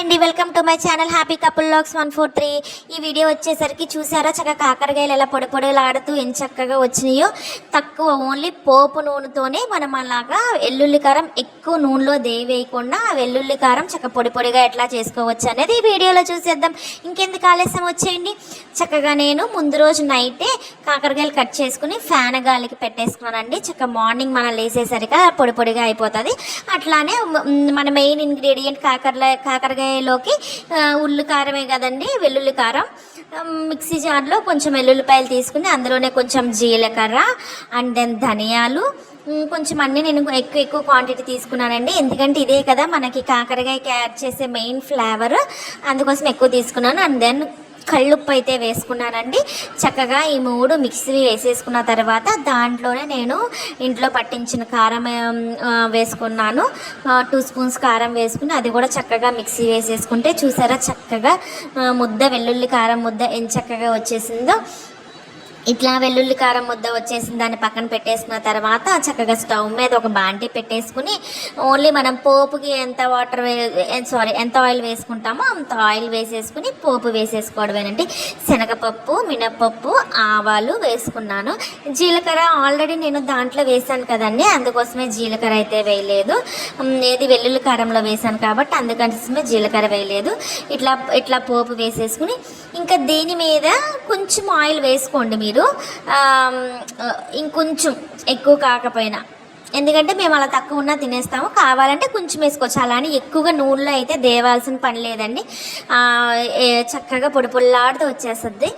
అండి, welcome to my channel happy couple logs 143. ఈ video వచ్చేసరికి చూసారా చక్కగా కాకరకాయలు ఎలా పొడి పొడిలాడుతూ ఎంత చక్కగా వచ్చినాయో. తక్కువ ఓన్లీ పోపు నూనెతోనే మనం అలాగా వెల్లుల్లి కారం ఎక్కువ నూనెలో వేయకుండా వెల్లుల్లి కారం చక్కగా పొడి పొడిగా ఎట్లా చేసుకోవచ్చు అనేది ఈ వీడియోలో చూసేద్దాం. ఇంకెందుకు ఆలస్యం, వచ్చేయండి. చక్కగా నేను ముందు రోజు నైటే కాకరకాయలు కట్ చేసుకుని ఫ్యాన్ గాలికి పెట్టేసుకున్నానండి. చక్కగా మార్నింగ్ మనం లేసేసరికి పొడి పొడిగా అయిపోతుంది. అట్లానే మన మెయిన్ ఇంగ్రీడియంట్ కాకరకాయలోకి ఉల్లి కారమే కదండి, వెల్లుల్లి కారం. మిక్సీ జార్లో కొంచెం వెల్లుల్లిపాయలు తీసుకుని అందులోనే కొంచెం జీలకర్ర అండ్ దెన్ ధనియాలు కొంచెం అన్నీ నేను ఎక్కువ క్వాంటిటీ తీసుకున్నానండి. ఎందుకంటే ఇదే కదా మనకి కాకరకాయకి యాడ్ చేసే మెయిన్ ఫ్లేవర్, అందుకోసం ఎక్కువ తీసుకున్నాను. అండ్ దెన్ కళ్ళుప్పు అయితే వేసుకున్నానండి. చక్కగా ఈ మూడు మిక్సీ వేసేసుకున్న తర్వాత దాంట్లోనే నేను ఇంట్లో పట్టించిన కారం వేసుకున్నాను. 2 స్పూన్స్ కారం వేసుకుని అది కూడా చక్కగా మిక్సీ వేసేసుకుంటే చూసారా చక్కగా ముద్ద వెల్లుల్లి కారం ముద్ద ఎంత చక్కగా వచ్చేసిందో. ఇట్లా వెల్లుల్లి కారం ముద్ద వచ్చేసిన దాన్ని పక్కన పెట్టేసుకున్న తర్వాత చక్కగా స్టవ్ మీద ఒక బాండి పెట్టేసుకుని ఓన్లీ మనం పోపుకి ఎంత ఆయిల్ వేసుకుంటామో అంత ఆయిల్ వేసేసుకుని పోపు వేసేసుకోవడమేనండి. శనగపప్పు, మినపప్పు, ఆవాలు వేసుకున్నాను. జీలకర్ర ఆల్రెడీ నేను దాంట్లో వేసాను కదండి, అందుకోసమే జీలకర్ర అయితే వేయలేదు. ఏది వెల్లుల్లి కారంలో వేసాను కాబట్టి అందుకోసమే జీలకర్ర వేయలేదు. ఇట్లా పోపు వేసేసుకుని ఇంకా దీని మీద కొంచెం ఆయిల్ వేసుకోండి మీరు, ఇంకొంచెం ఎక్కువ కాకపోయినా, ఎందుకంటే మేము అలా తక్కువ ఉన్నా తినేస్తాము. కావాలంటే కొంచెం వేసుకోవచ్చు, అలా అని ఎక్కువగా నూనెలో అయితే దేవాల్సిన పని లేదండి. చక్కగా పొడి పొల్లాడుతూ వచ్చేస్తుంది.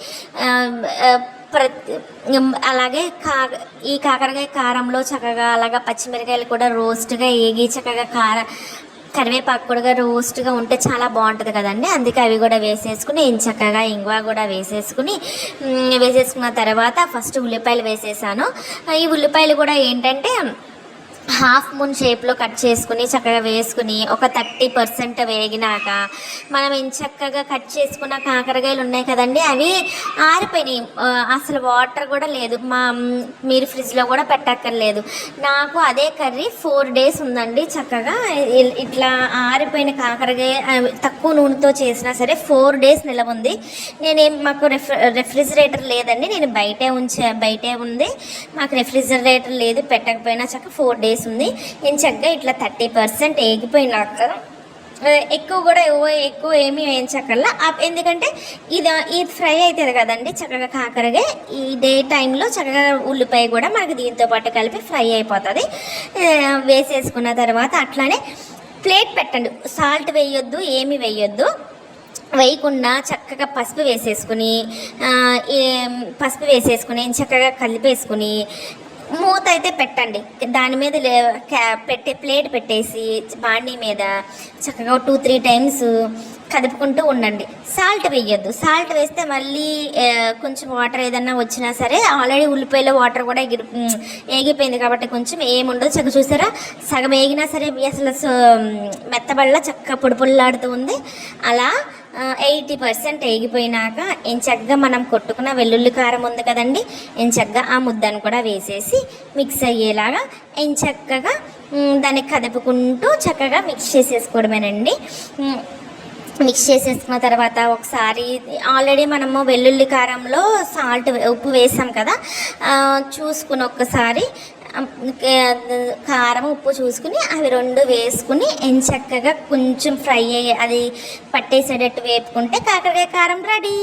అలాగే ఈ కాకరకాయ కారంలో చక్కగా అలాగా పచ్చిమిరకాయలు కూడా రోస్ట్గా ఏగి చక్కగా కరివేపాకు కూడా రోస్ట్గా ఉంటే చాలా బాగుంటుంది కదండి. అందుకే అవి కూడా వేసేసుకుని చక్కగా ఇంగువ కూడా వేసేసుకున్న తర్వాత ఫస్ట్ ఉల్లిపాయలు వేసేసాను. ఈ ఉల్లిపాయలు కూడా ఏంటంటే హాఫ్ మూన్ షేప్లో కట్ చేసుకుని చక్కగా వేసుకుని ఒక 30% వేగినాక మనం చక్కగా కట్ చేసుకున్న కాకరకాయలు ఉన్నాయి కదండి, అవి ఆరిపోయినాయి. అసలు వాటర్ కూడా లేదు, మీరు ఫ్రిడ్జ్లో కూడా పెట్టక్కర్లేదు. నాకు అదే కర్రీ 4 days ఉందండి. చక్కగా ఇట్లా ఆరిపోయిన కాకరకాయ తక్కువ నూనెతో చేసినా సరే 4 days నిలవ ఉంది. మాకు రెఫ్రిజిరేటర్ లేదండి, నేను బయటే ఉంది. మాకు రెఫ్రిజిరేటర్ లేదు, పెట్టకపోయినా చక్కగా 4 days ఉంది. చక్కగా ఇట్లా 30% వేగిపోయినాక ఎక్కువ ఏమీ వేయించక్కర్లా, ఎందుకంటే ఇది ఫ్రై అవుతుంది కదండి చక్కగా కాకరగా. ఇదే టైంలో చక్కగా ఉల్లిపాయ కూడా మనకి దీంతో పాటు కలిపి ఫ్రై అయిపోతుంది. వేసేసుకున్న తర్వాత అట్లానే ప్లేట్ పెట్టండి, సాల్ట్ వేయొద్దు, ఏమీ వేయొద్దు. వేయకుండా చక్కగా పసుపు వేసేసుకుని చక్కగా కలిపేసుకుని మూత అయితే పెట్టండి. దాని మీద ప్లేట్ పెట్టేసి బాండీ మీద చక్కగా 2-3 times కదుపుకుంటూ ఉండండి. సాల్ట్ వేయొద్దు, సాల్ట్ వేస్తే మళ్ళీ కొంచెం వాటర్ ఏదన్నా వచ్చినా సరే ఆల్రెడీ ఉల్లిపాయలో వాటర్ కూడా ఏగిపోయింది కాబట్టి కొంచెం ఏముండదు. చక్కగా చూసారా సగం వేగినా సరే అసలు మెత్తబళ్ళ చక్కగా పొడి పొల్లాడుతూ ఉంది. అలా 80% వేగిపోయినాక చక్కగా మనం కొట్టుకున్న వెల్లుల్లి కారం ఉంది కదండి, చక్కగా ఆ ముద్దను కూడా వేసేసి మిక్స్ అయ్యేలాగా చక్కగా దాన్ని కదుపుకుంటూ చక్కగా మిక్స్ చేసేసుకోవడమేనండి. మిక్స్ చేసేసుకున్న తర్వాత ఒకసారి ఆల్రెడీ మనము వెల్లుల్లి కారంలో ఉప్పు వేసాం కదా, చూసుకుని ఒక్కసారి కారం ఉప్పు చూసుకుని అవి 2 వేసుకుని చక్కగా కొంచెం ఫ్రై అది పట్టేసేటట్టు వేపుకుంటే కాకరకాయ కారం రెడీ.